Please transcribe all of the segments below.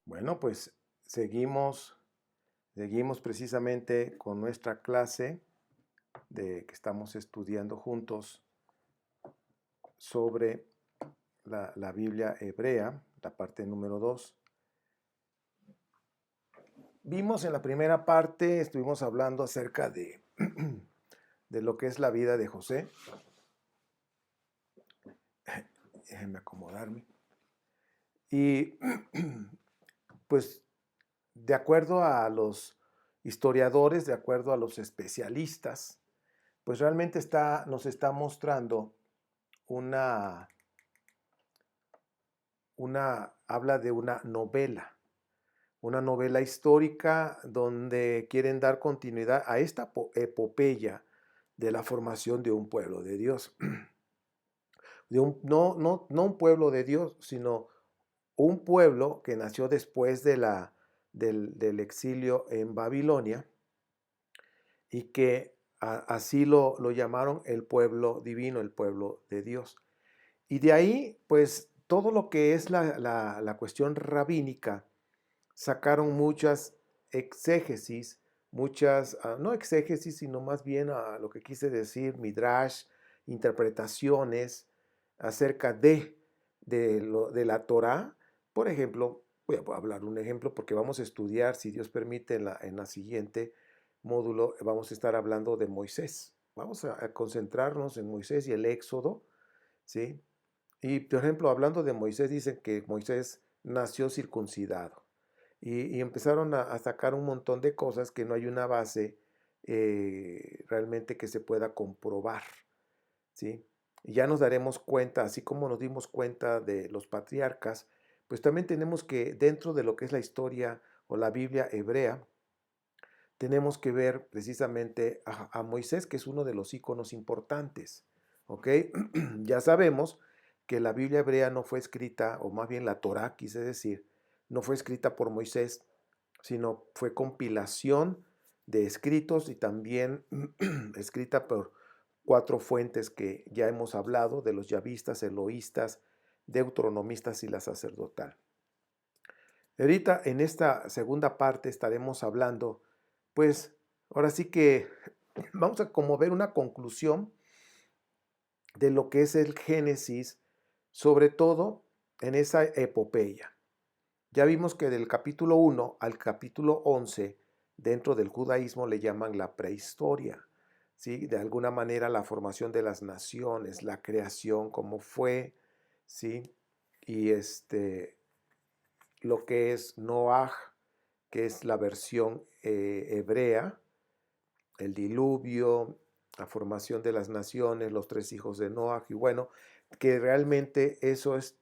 Bueno, pues seguimos precisamente con nuestra clase que estamos estudiando juntos sobre la Biblia hebrea, la parte número 2. Vimos en la primera parte, estuvimos hablando acerca de lo que es la vida de José. Déjenme acomodarme. Y pues de acuerdo a los historiadores, de acuerdo a los especialistas, pues realmente nos está mostrando habla de una novela histórica donde quieren dar continuidad a esta epopeya de la formación de un pueblo de Dios. No un pueblo de Dios, sino un pueblo que nació después del exilio en Babilonia y que así lo llamaron el pueblo divino, el pueblo de Dios. Y de ahí, pues, todo lo que es la cuestión rabínica, sacaron muchas exégesis, no exégesis, sino más bien a lo que quise decir, midrash, interpretaciones acerca de la Torá. Por ejemplo, voy a hablar un ejemplo porque vamos a estudiar, si Dios permite, en la siguiente módulo, vamos a estar hablando de Moisés. Vamos a concentrarnos en Moisés y el Éxodo, ¿sí? Y, por ejemplo, hablando de Moisés, dicen que Moisés nació circuncidado. Y empezaron a sacar un montón de cosas que no hay una base realmente que se pueda comprobar, ¿sí? Y ya nos daremos cuenta, así como nos dimos cuenta de los patriarcas, pues también tenemos que, dentro de lo que es la historia o la Biblia hebrea, tenemos que ver precisamente a Moisés, que es uno de los íconos importantes, ¿ok? Ya sabemos que la Biblia hebrea no fue escrita, o más bien la Torá, quise decir, no fue escrita por Moisés, sino fue compilación de escritos y también escrita por 4 fuentes que ya hemos hablado, de los yavistas, eloístas, deuteronomistas y la sacerdotal. Ahorita en esta segunda parte estaremos hablando, pues ahora sí que vamos a como ver una conclusión de lo que es el Génesis, sobre todo en esa epopeya. Ya vimos que del capítulo 1 al capítulo 11, dentro del judaísmo le llaman la prehistoria, ¿sí? De alguna manera la formación de las naciones, la creación, cómo fue, ¿sí? Y lo que es Noaj, que es la versión hebrea, el diluvio, la formación de las naciones, los 3 hijos de Noaj, y bueno, que realmente eso es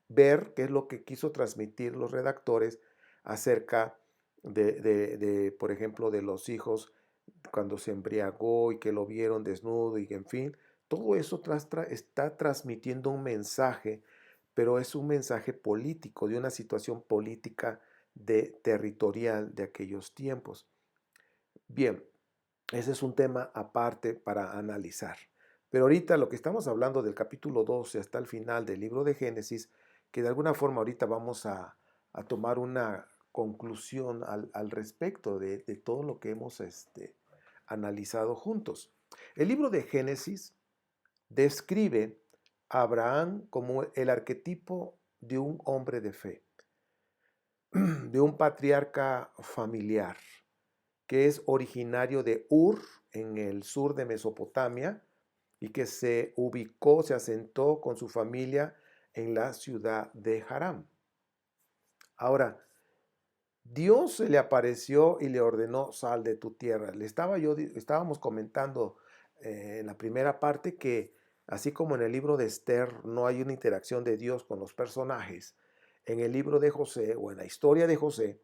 ver qué es lo que quiso transmitir los redactores acerca por ejemplo, de los hijos cuando se embriagó y que lo vieron desnudo y en fin, todo eso está transmitiendo un mensaje, pero es un mensaje político, de una situación política territorial de aquellos tiempos. Bien, ese es un tema aparte para analizar. Pero ahorita lo que estamos hablando del capítulo 12 hasta el final del libro de Génesis, que de alguna forma ahorita vamos a tomar una conclusión al respecto de todo lo que hemos analizado juntos. El libro de Génesis describe a Abraham como el arquetipo de un hombre de fe, de un patriarca familiar, que es originario de Ur, en el sur de Mesopotamia, y que se asentó con su familia en la ciudad de Harán. Ahora, Dios se le apareció y le ordenó: sal de tu tierra. Estábamos comentando en la primera parte que así como en el libro de Esther no hay una interacción de Dios con los personajes, en el libro de José o en la historia de José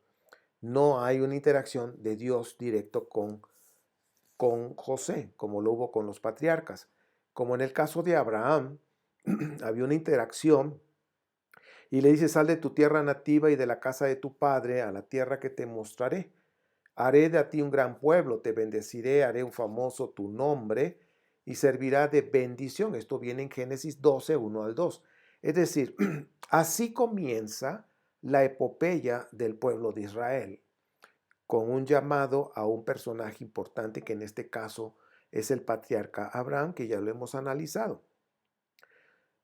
no hay una interacción de Dios directo con José, como lo hubo con los patriarcas. Como en el caso de Abraham, había una interacción Y le dice, sal de tu tierra nativa y de la casa de tu padre a la tierra que te mostraré. Haré de ti un gran pueblo, te bendeciré, haré un famoso tu nombre y servirá de bendición. Esto viene en Génesis 12, 1 al 2. Es decir, así comienza la epopeya del pueblo de Israel, con un llamado a un personaje importante que en este caso es el patriarca Abraham, que ya lo hemos analizado.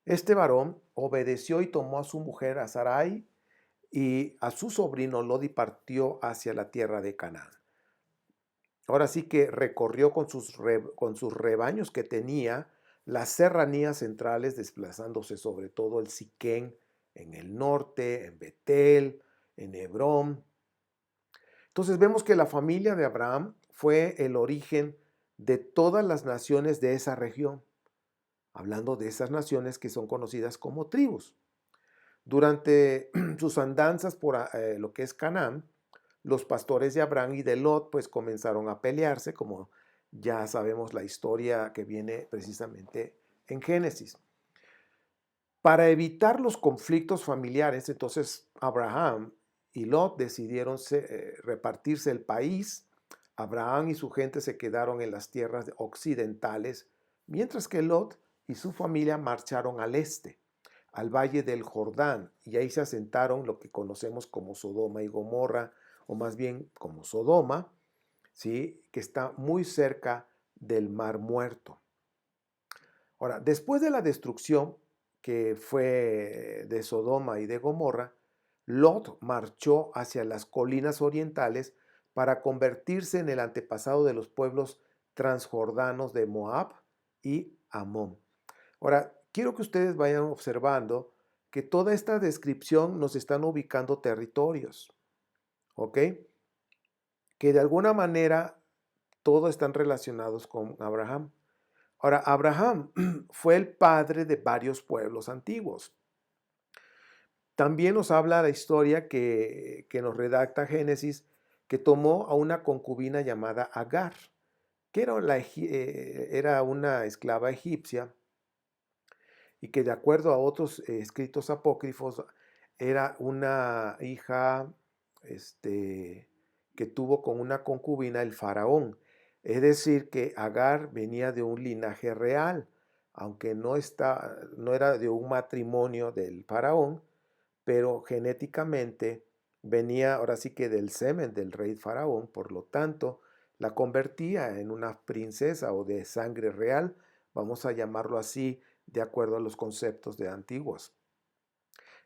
Este varón obedeció y tomó a su mujer a Sarai y a su sobrino Lot y partió hacia la tierra de Canaán. Ahora sí que recorrió con sus rebaños que tenía las serranías centrales, desplazándose sobre todo el Siquén en el norte, en Betel, en Hebrón. Entonces vemos que la familia de Abraham fue el origen de todas las naciones de esa región, hablando de esas naciones que son conocidas como tribus. Durante sus andanzas por lo que es Canaán, los pastores de Abraham y de Lot pues comenzaron a pelearse, como ya sabemos la historia que viene precisamente en Génesis. Para evitar los conflictos familiares, entonces Abraham y Lot decidieron repartirse el país. Abraham y su gente se quedaron en las tierras occidentales, mientras que Lot y su familia marcharon al este, al valle del Jordán, y ahí se asentaron lo que conocemos como Sodoma y Gomorra, o más bien como Sodoma, ¿sí? Que está muy cerca del Mar Muerto. Ahora, después de la destrucción que fue de Sodoma y de Gomorra, Lot marchó hacia las colinas orientales para convertirse en el antepasado de los pueblos transjordanos de Moab y Amón. Ahora, quiero que ustedes vayan observando que toda esta descripción nos están ubicando territorios, ¿ok? Que de alguna manera todos están relacionados con Abraham. Ahora, Abraham fue el padre de varios pueblos antiguos. También nos habla la historia que nos redacta Génesis, que tomó a una concubina llamada Agar, que era una esclava egipcia y que de acuerdo a otros escritos apócrifos era una hija que tuvo con una concubina el faraón. Es decir, que Agar venía de un linaje real, aunque no era de un matrimonio del faraón, pero genéticamente venía ahora sí que del semen del rey faraón, por lo tanto, la convertía en una princesa o de sangre real, vamos a llamarlo así, de acuerdo a los conceptos de antiguos.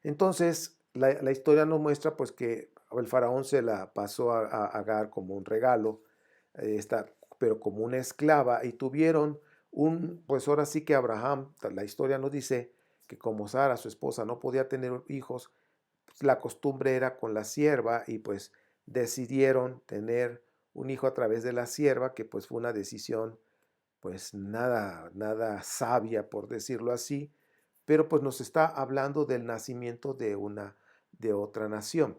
Entonces, la historia nos muestra pues que el faraón se la pasó a Agar como un regalo, pero como una esclava, y tuvieron pues ahora sí que Abraham, la historia nos dice que como Sara, su esposa, no podía tener hijos, pues, la costumbre era con la sierva y pues decidieron tener un hijo a través de la sierva, que pues fue una decisión pues nada sabia, por decirlo así, pero pues nos está hablando del nacimiento de otra nación.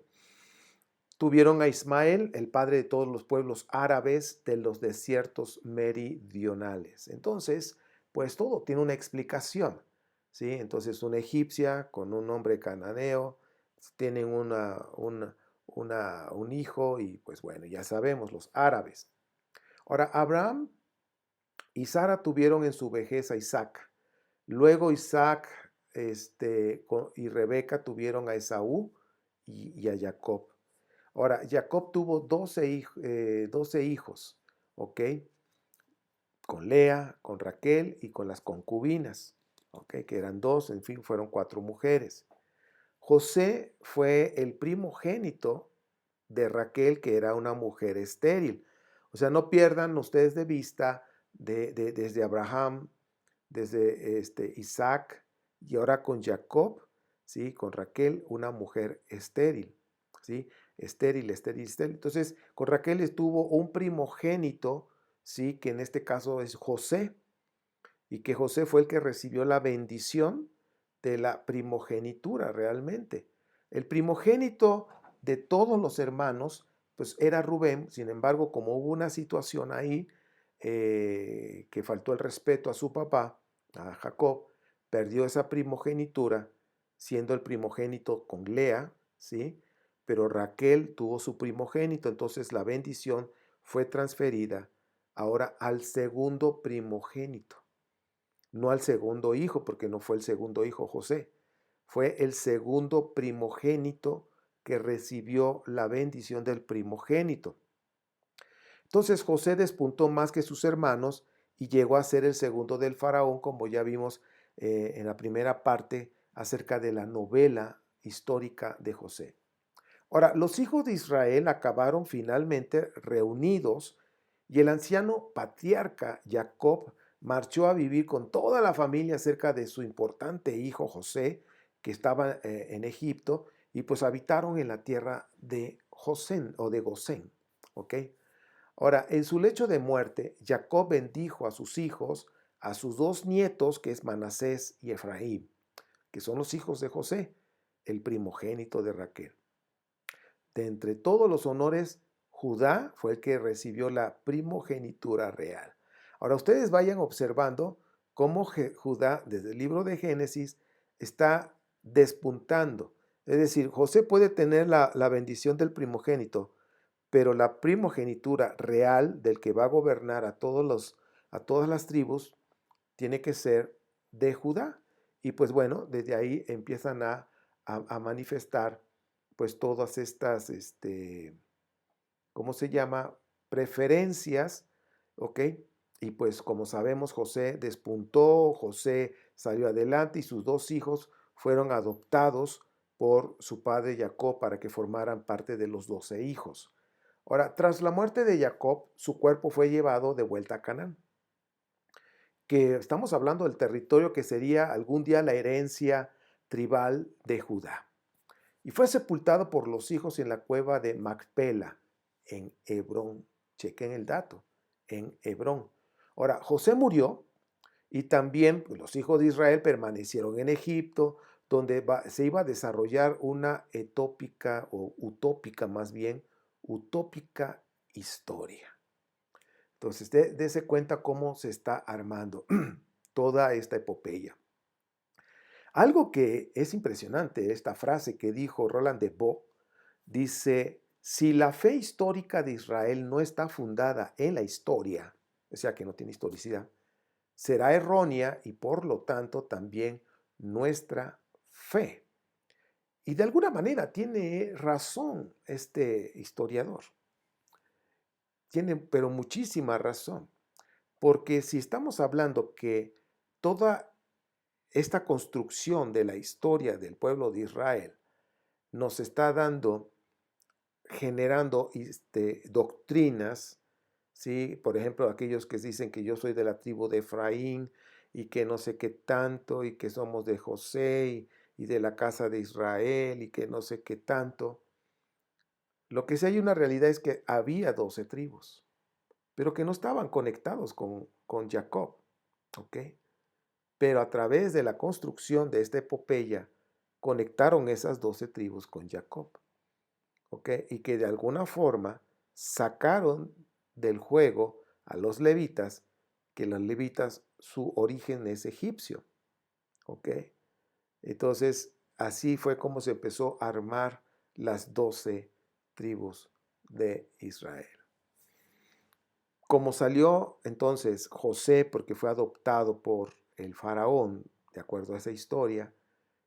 Tuvieron a Ismael, el padre de todos los pueblos árabes de los desiertos meridionales. Entonces, pues todo tiene una explicación, ¿sí? Entonces, una egipcia con un nombre cananeo, tienen un hijo y pues bueno, ya sabemos, los árabes. Ahora, Abraham y Sara tuvieron en su vejez a Isaac. Luego Isaac y Rebeca tuvieron a Esaú y a Jacob. Ahora, Jacob tuvo 12 hijos, ¿ok? Con Lea, con Raquel y con las concubinas, ¿ok? Que eran dos, en fin, fueron 4 mujeres. José fue el primogénito de Raquel, que era una mujer estéril. O sea, no pierdan ustedes de vista desde Abraham, desde Isaac y ahora con Jacob, ¿sí? Con Raquel, una mujer estéril, ¿sí? Estéril. Entonces, con Raquel estuvo un primogénito, ¿sí? Que en este caso es José, y que José fue el que recibió la bendición de la primogenitura realmente. El primogénito de todos los hermanos, pues era Rubén. Sin embargo, como hubo una situación ahí que faltó el respeto a su papá, a Jacob, perdió esa primogenitura, siendo el primogénito con Lea, ¿sí? Pero Raquel tuvo su primogénito, entonces la bendición fue transferida ahora al segundo primogénito, no al segundo hijo, porque no fue el segundo hijo José, fue el segundo primogénito que recibió la bendición del primogénito. Entonces José despuntó más que sus hermanos y llegó a ser el segundo del faraón, como ya vimos en la primera parte acerca de la novela histórica de José. Ahora, los hijos de Israel acabaron finalmente reunidos y el anciano patriarca Jacob marchó a vivir con toda la familia cerca de su importante hijo José, que estaba en Egipto, y pues habitaron en la tierra de Josén o de Gosén. ¿Ok? Ahora, en su lecho de muerte, Jacob bendijo a sus hijos, a sus dos nietos, que es Manasés y Efraín, que son los hijos de José, el primogénito de Raquel. De entre todos los honores, Judá fue el que recibió la primogenitura real. Ahora ustedes vayan observando cómo Judá, desde el libro de Génesis, está despuntando. Es decir, José puede tener la bendición del primogénito, pero la primogenitura real del que va a gobernar a todas las tribus tiene que ser de Judá. Y pues bueno, desde ahí empiezan a manifestar pues todas estas, ¿cómo se llama? Preferencias, ¿ok? Y pues como sabemos, José despuntó, José salió adelante y sus dos hijos fueron adoptados por su padre Jacob para que formaran parte de los 12 hijos. Ahora, tras la muerte de Jacob, su cuerpo fue llevado de vuelta a Canaán, que estamos hablando del territorio que sería algún día la herencia tribal de Judá. Y fue sepultado por los hijos en la cueva de Macpela, en Hebrón. Chequen el dato, en Hebrón. Ahora, José murió y también pues, los hijos de Israel permanecieron en Egipto, donde se iba a desarrollar una etópica o utópica más bien, utópica historia. Entonces, dése cuenta cómo se está armando toda esta epopeya. Algo que es impresionante, esta frase que dijo Roland de Bo, dice, si la fe histórica de Israel no está fundada en la historia, o sea que no tiene historicidad, será errónea y por lo tanto también nuestra fe. Y de alguna manera tiene razón este historiador. Tiene pero muchísima razón. Porque si estamos hablando que toda esta construcción de la historia del pueblo de Israel nos está generando doctrinas, ¿sí? Por ejemplo, aquellos que dicen que yo soy de la tribu de Efraín y que no sé qué tanto y que somos de José y de la casa de Israel y que no sé qué tanto. Lo que sí hay una realidad es que había 12 tribus, pero que no estaban conectados con Jacob, ¿ok? Pero a través de la construcción de esta epopeya, conectaron esas 12 tribus con Jacob, ¿ok? Y que de alguna forma sacaron del juego a los levitas, que los levitas su origen es egipcio, ¿ok? Entonces, así fue como se empezó a armar las 12 tribus de Israel. Como salió entonces José, porque fue adoptado por el faraón, de acuerdo a esa historia,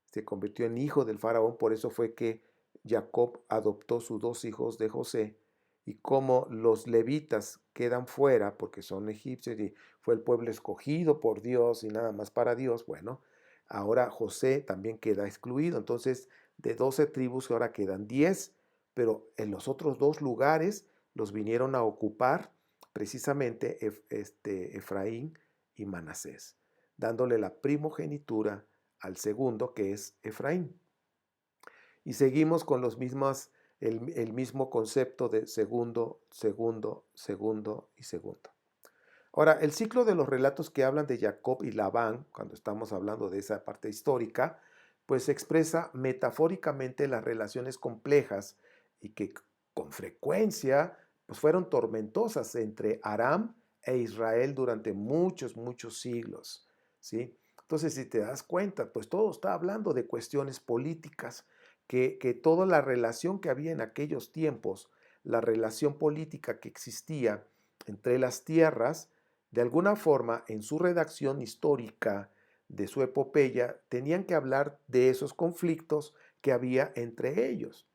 se convirtió en hijo del faraón, por eso fue que Jacob adoptó sus dos hijos de José, y como los levitas quedan fuera porque son egipcios y fue el pueblo escogido por Dios y nada más para Dios, bueno, ahora José también queda excluido, entonces de 12 tribus ahora quedan 10, pero en los otros dos lugares los vinieron a ocupar precisamente Efraín y Manasés, dándole la primogenitura al segundo, que es Efraín. Y seguimos con el mismo concepto de segundo, segundo, segundo y segundo. Ahora, el ciclo de los relatos que hablan de Jacob y Labán, cuando estamos hablando de esa parte histórica, pues expresa metafóricamente las relaciones complejas y que con frecuencia pues fueron tormentosas entre Aram e Israel durante muchos, muchos siglos, ¿sí? Entonces, si te das cuenta, pues todo está hablando de cuestiones políticas, que toda la relación que había en aquellos tiempos, la relación política que existía entre las tierras, de alguna forma en su redacción histórica de su epopeya, tenían que hablar de esos conflictos que había entre ellos.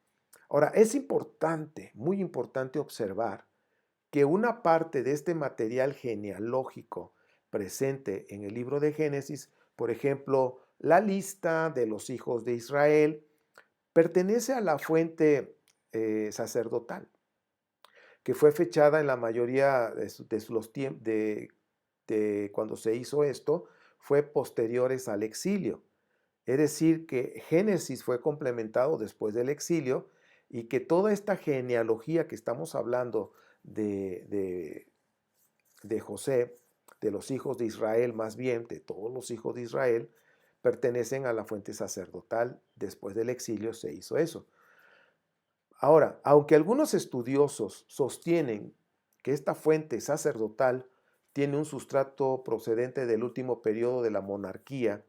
Ahora, es importante, muy importante observar que una parte de este material genealógico presente en el libro de Génesis, por ejemplo, la lista de los hijos de Israel, pertenece a la fuente sacerdotal, que fue fechada en la mayoría de los tiempos de cuando se hizo esto, fue posteriores al exilio. Es decir, que Génesis fue complementado después del exilio y que toda esta genealogía que estamos hablando de, de, de José, de los hijos de Israel, más bien de todos los hijos de Israel, pertenecen a la fuente sacerdotal. Después del exilio se hizo eso. Ahora, aunque algunos estudiosos sostienen que esta fuente sacerdotal tiene un sustrato procedente del último periodo de la monarquía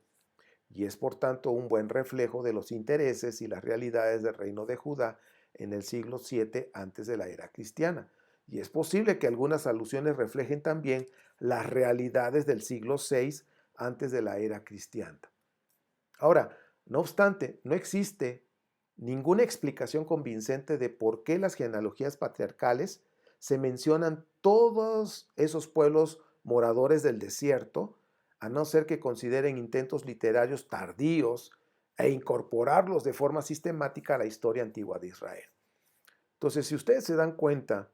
y es por tanto un buen reflejo de los intereses y las realidades del reino de Judá en el siglo VII antes de la era cristiana. Y es posible que algunas alusiones reflejen también las realidades del siglo VI antes de la era cristiana. Ahora, no obstante, no existe ninguna explicación convincente de por qué las genealogías patriarcales se mencionan todos esos pueblos moradores del desierto, a no ser que consideren intentos literarios tardíos e incorporarlos de forma sistemática a la historia antigua de Israel. Entonces, si ustedes se dan cuenta,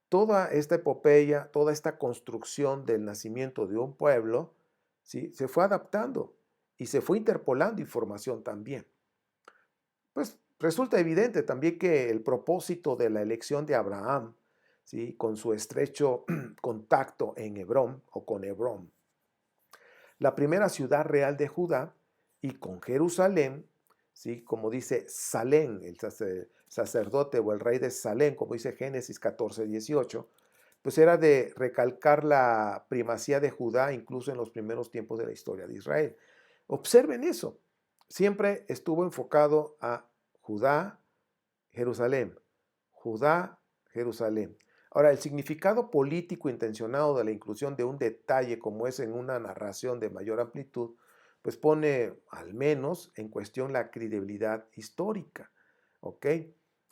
toda esta epopeya, toda esta construcción del nacimiento de un pueblo, ¿sí?, se fue adaptando y se fue interpolando información también. Pues resulta evidente también que el propósito de la elección de Abraham, ¿sí?, con su estrecho contacto en Hebrón o con Hebrón, la primera ciudad real de Judá, y con Jerusalén, ¿sí?, como dice Salem, el sacerdote o el rey de Salem, como dice Génesis 14:18, pues era de recalcar la primacía de Judá incluso en los primeros tiempos de la historia de Israel. Observen eso, siempre estuvo enfocado a Judá, Jerusalén, Judá, Jerusalén. Ahora, el significado político intencionado de la inclusión de un detalle como es en una narración de mayor amplitud, pues pone al menos en cuestión la credibilidad histórica. ¿Ok?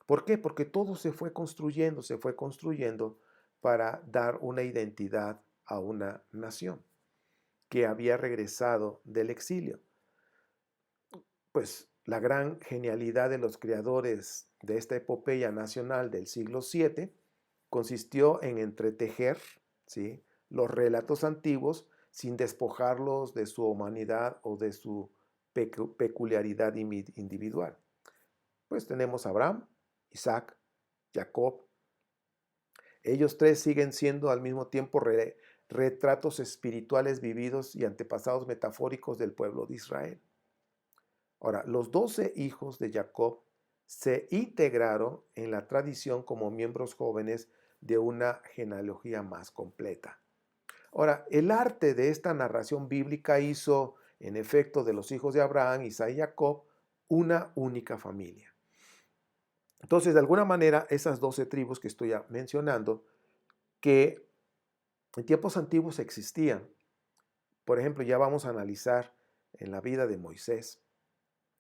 ¿Por qué? Porque todo se fue construyendo para dar una identidad a una nación que había regresado del exilio. Pues la gran genialidad de los creadores de esta epopeya nacional del siglo VII consistió en entretejer, ¿sí?, los relatos antiguos sin despojarlos de su humanidad o de su peculiaridad individual. Pues tenemos a Abraham, Isaac, Jacob. Ellos tres siguen siendo al mismo tiempo retratos espirituales vividos y antepasados metafóricos del pueblo de Israel. Ahora, los 12 hijos de Jacob se integraron en la tradición como miembros jóvenes de una genealogía más completa. Ahora, el arte de esta narración bíblica hizo, en efecto, de los hijos de Abraham, Isaac y Jacob una única familia. Entonces, de alguna manera, esas 12 tribus que estoy mencionando, que en tiempos antiguos existían, por ejemplo, ya vamos a analizar en la vida de Moisés,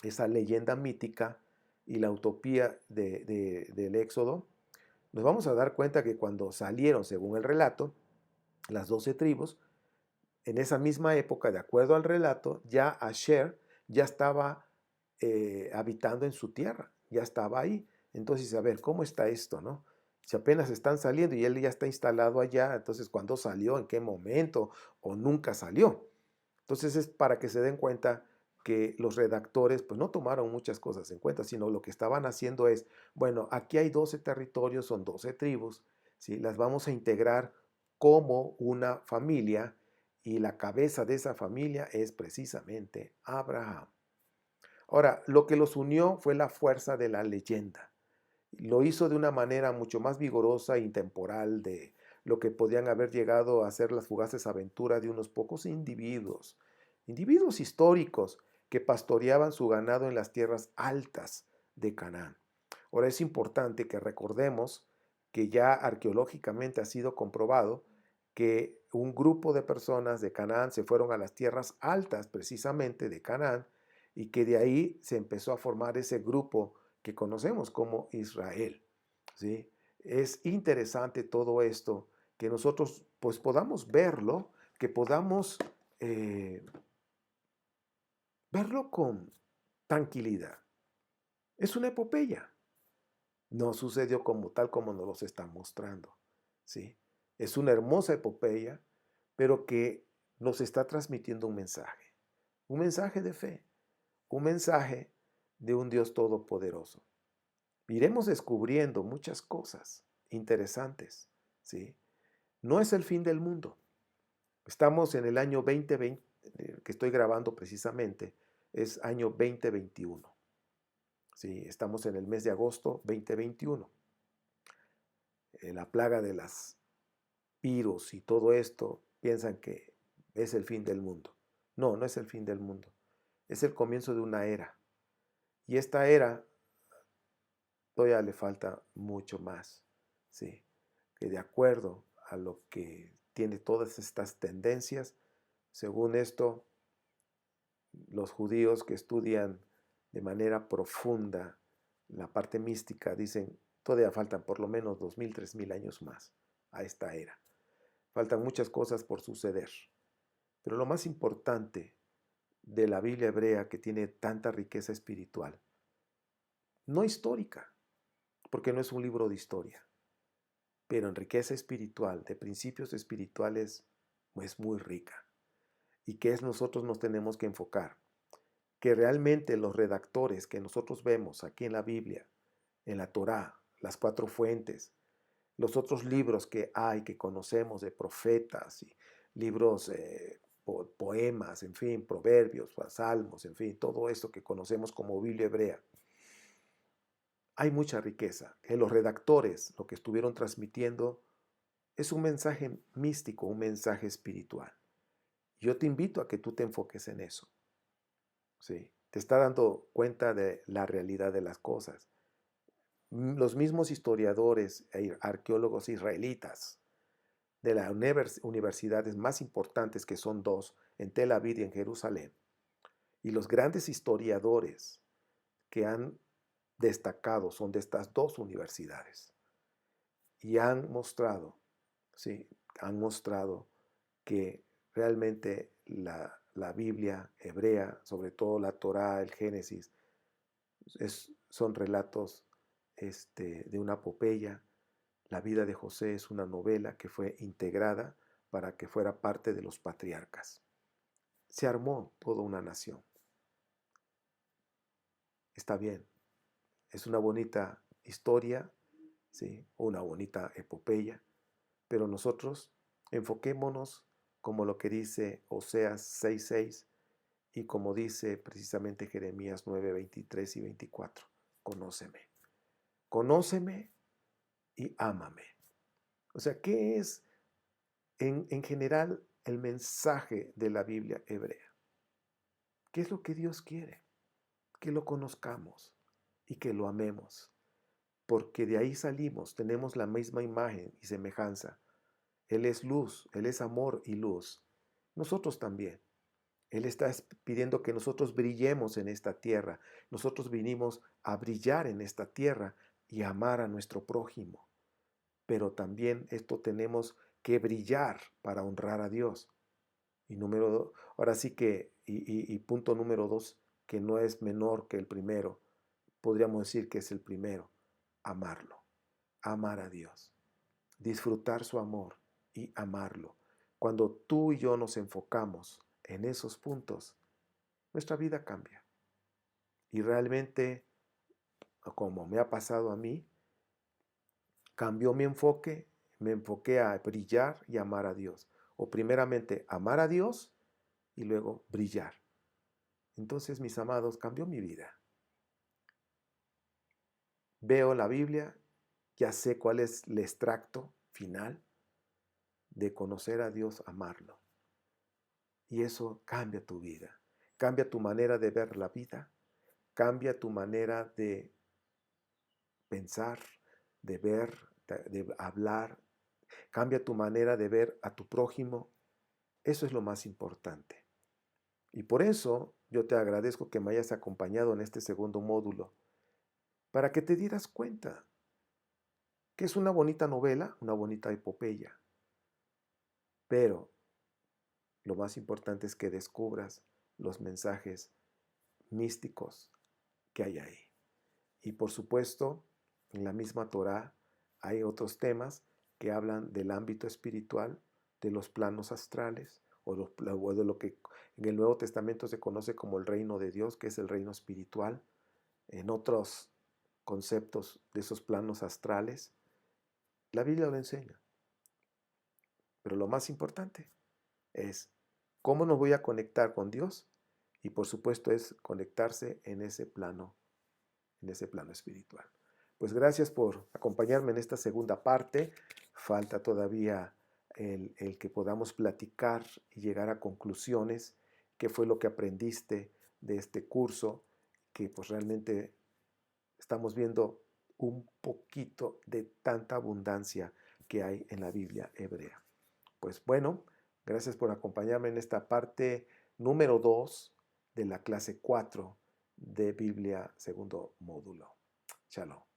esa leyenda mítica y la utopía del Éxodo, nos vamos a dar cuenta que cuando salieron, según el relato, las 12 tribus, en esa misma época, de acuerdo al relato, ya Asher ya estaba habitando en su tierra, ya estaba ahí. Entonces, a ver, ¿cómo está esto, no? Si apenas están saliendo y él ya está instalado allá, entonces, ¿cuándo salió? ¿En qué momento? ¿O nunca salió? Entonces, es para que se den cuenta que los redactores pues no tomaron muchas cosas en cuenta, sino lo que estaban haciendo es, bueno, aquí hay 12 territorios, son 12 tribus, ¿sí?, las vamos a integrar como una familia y la cabeza de esa familia es precisamente Abraham. Ahora, lo que los unió fue la fuerza de la leyenda. Lo hizo de una manera mucho más vigorosa e intemporal de lo que podían haber llegado a ser las fugaces aventuras de unos pocos individuos individuos históricos que pastoreaban su ganado en las tierras altas de Canaán. Ahora es importante que recordemos que ya arqueológicamente ha sido comprobado que un grupo de personas de Canaán se fueron a las tierras altas precisamente de Canaán y que de ahí se empezó a formar ese grupo que conocemos como Israel. ¿Sí? Es interesante todo esto, que nosotros pues podamos verlo, que podamos verlo con tranquilidad. Es una epopeya. No sucedió como tal como nos los están mostrando. ¿Sí? Es una hermosa epopeya, pero que nos está transmitiendo un mensaje de fe, un mensaje de un Dios todopoderoso. Iremos descubriendo muchas cosas interesantes, ¿sí? No es el fin del mundo. Estamos en el año 2020, que estoy grabando precisamente, es año 2021. ¿Sí? Estamos en el mes de agosto 2021. La plaga de las virus y todo esto piensan que es el fin del mundo. No, no es el fin del mundo. Es el comienzo de una era. Y esta era todavía le falta mucho más. ¿Sí? Que de acuerdo a lo que tiene todas estas tendencias, según esto, los judíos que estudian de manera profunda la parte mística dicen, todavía faltan por lo menos 2000, 3000 años más a esta era. Faltan muchas cosas por suceder. Pero lo más importante de la Biblia hebrea, que tiene tanta riqueza espiritual, no histórica, porque no es un libro de historia, pero en riqueza espiritual, de principios espirituales, es muy rica. ¿Y qué es nosotros nos tenemos que enfocar? Que realmente los redactores que nosotros vemos aquí en la Biblia, en la Torá, las cuatro fuentes, los otros libros que hay, que conocemos de profetas y libros, poemas, en fin, proverbios, salmos, en fin, todo esto que conocemos como Biblia hebrea, hay mucha riqueza. Que los redactores lo que estuvieron transmitiendo es un mensaje místico, un mensaje espiritual. Yo te invito a que tú te enfoques en eso. ¿Sí? Te está dando cuenta de la realidad de las cosas. Los mismos historiadores e arqueólogos israelitas de las universidades más importantes, que son dos, en Tel Aviv y en Jerusalén, y los grandes historiadores que han destacado son de estas dos universidades y han mostrado, sí, han mostrado que realmente la Biblia hebrea, sobre todo la Torá, el Génesis, son relatos de una epopeya. La vida de José es una novela que fue integrada para que fuera parte de los patriarcas. Se armó toda una nación. Está bien, es una bonita historia, ¿sí? Una bonita epopeya, pero nosotros enfoquémonos como lo que dice Oseas 6:6 y como dice precisamente Jeremías 9:23 y 24. Conóceme. Conóceme y ámame. O sea, ¿qué es en general el mensaje de la Biblia hebrea? ¿Qué es lo que Dios quiere? Que lo conozcamos y que lo amemos, porque de ahí salimos, tenemos la misma imagen y semejanza. Él es luz, Él es amor y luz. Nosotros también. Él está pidiendo que nosotros brillemos en esta tierra. Nosotros vinimos a brillar en esta tierra y amar a nuestro prójimo. Pero también esto tenemos que brillar para honrar a Dios. Y número dos, ahora sí que, y punto número dos, que no es menor que el primero, podríamos decir que es el primero, amarlo, amar a Dios, disfrutar su amor y amarlo. Cuando tú y yo nos enfocamos en esos puntos, nuestra vida cambia. Y realmente, como me ha pasado a mí, cambió mi enfoque, me enfoqué a brillar y amar a Dios. O primeramente amar a Dios y luego brillar. Entonces, mis amados, cambió mi vida. Veo la Biblia, ya sé cuál es el extracto final de conocer a Dios, amarlo. y eso cambia tu vida, cambia tu manera de ver la vida, cambia tu manera de pensar, de ver, de hablar, cambia tu manera de ver a tu prójimo. Eso es lo más importante. Y por eso yo te agradezco que me hayas acompañado en este segundo módulo, para que te dieras cuenta que es una bonita novela, una bonita epopeya, pero lo más importante es que descubras los mensajes místicos que hay ahí. Y por supuesto, en la misma Torá hay otros temas que hablan del ámbito espiritual, de los planos astrales, o de lo que en el Nuevo Testamento se conoce como el reino de Dios, que es el reino espiritual, en otros conceptos de esos planos astrales. La Biblia lo enseña. Pero lo más importante es cómo nos voy a conectar con Dios, y por supuesto es conectarse en ese plano espiritual. Pues gracias por acompañarme en esta segunda parte. Falta todavía el que podamos platicar y llegar a conclusiones, qué fue lo que aprendiste de este curso, que pues realmente estamos viendo un poquito de tanta abundancia que hay en la Biblia hebrea. Pues bueno, gracias por acompañarme en esta parte número 2 de la clase 4 de Biblia segundo módulo. Shalom.